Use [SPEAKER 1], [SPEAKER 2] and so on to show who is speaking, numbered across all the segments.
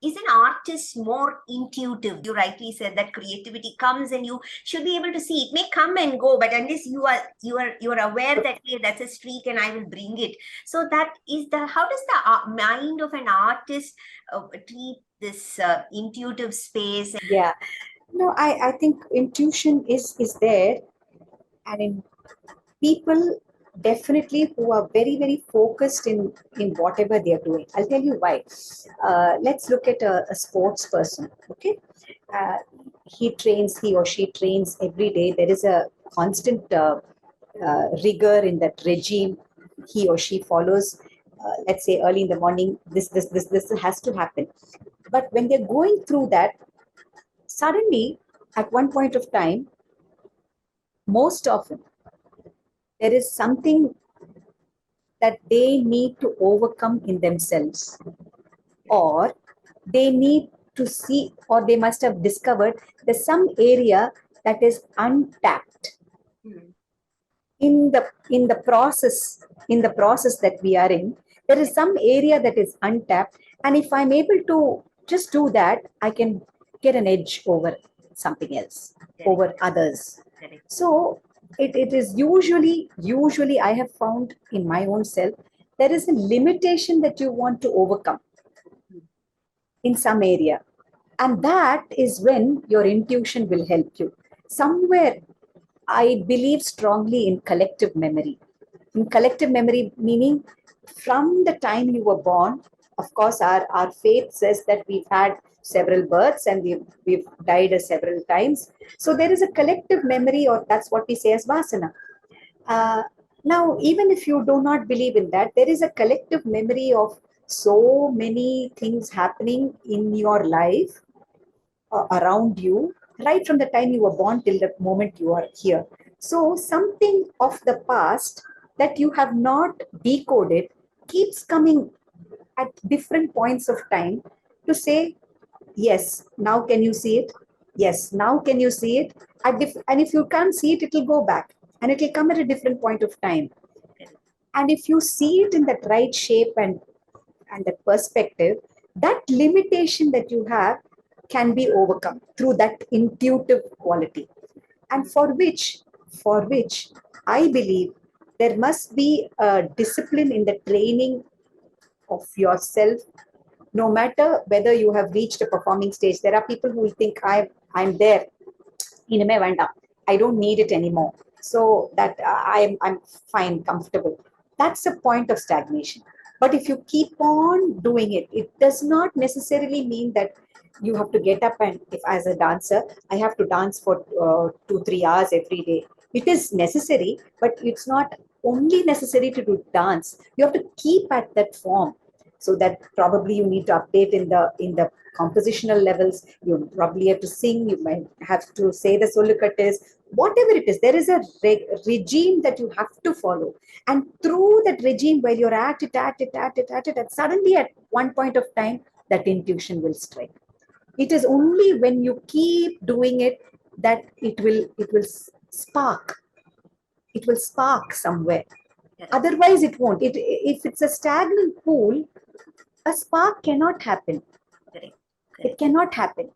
[SPEAKER 1] is an artist more intuitive? You rightly said that creativity comes and you should be able to see it. May come and go, but unless you are aware that, hey, that's a streak and I will bring it. So that is the, how does the mind of an artist treat this intuitive space?
[SPEAKER 2] Yeah. No, I think intuition is there, and in people definitely who are very, very focused in whatever they are doing. I'll tell you why. Let's look at a sports person. Okay, uh, he or she trains every day. There is a constant rigor in that regime he or she follows. Let's say early in the morning, this has to happen. But when they're going through that, suddenly at one point of time, most often there is something that they need to overcome in themselves, or they need to see, or they must have discovered there's some area that is untapped in the process that we are in. There is some area that is untapped, and if I'm able to just do that, I can get an edge over something else, over others. So it is usually I have found in my own self, there is a limitation that you want to overcome in some area. And that is when your intuition will help you. Somewhere, I believe strongly in collective memory. In collective memory, meaning from the time you were born, of course, our faith says that we've had several births and we've died several times. So there is a collective memory, or that's what we say as Vasana. Now, even if you do not believe in that, there is a collective memory of so many things happening in your life, around you, right from the time you were born till the moment you are here. So something of the past that you have not decoded keeps coming at different points of time to say, yes, now can you see it? Yes, now can you see it? And if you can't see it, it will go back and it will come at a different point of time. And if you see it in that right shape and that perspective, that limitation that you have can be overcome through that intuitive quality. And for which I believe there must be a discipline in the training of yourself. No matter whether you have reached a performing stage, there are people who will think I'm there. I don't need it anymore. So that I'm fine, comfortable. That's a point of stagnation. But if you keep on doing it, it does not necessarily mean that you have to get up and, if as a dancer, I have to dance for 2-3 hours every day. It is necessary, but it's not only necessary to do dance. You have to keep at that form. So that probably you need to update in the compositional levels. You probably have to sing. You might have to say the solucatis. Whatever it is, there is a regime that you have to follow. And through that regime, while you're at it, and suddenly at one point of time, that intuition will strike. It is only when you keep doing it that it will spark. It will spark somewhere. Otherwise, it won't. If it's a stagnant pool, a spark cannot happen. It cannot happen.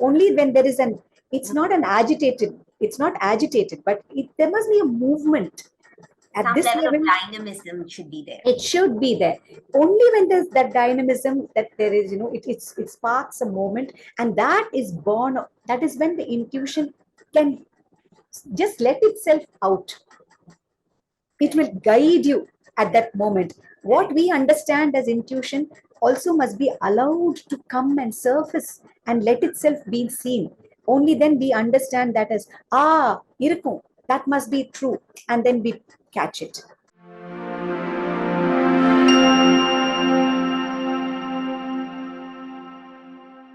[SPEAKER 2] Only when there is it's not agitated, but there must be a movement. At
[SPEAKER 1] some
[SPEAKER 2] this
[SPEAKER 1] level
[SPEAKER 2] level,
[SPEAKER 1] of dynamism should be there.
[SPEAKER 2] It should be there. Only when there's that dynamism, that there is, it sparks a moment, and that is born. That is when the intuition can just let itself out. It will guide you at that moment. What we understand as intuition also must be allowed to come and surface and let itself be seen. Only then we understand that as, irukkum, that must be true, and then we catch it.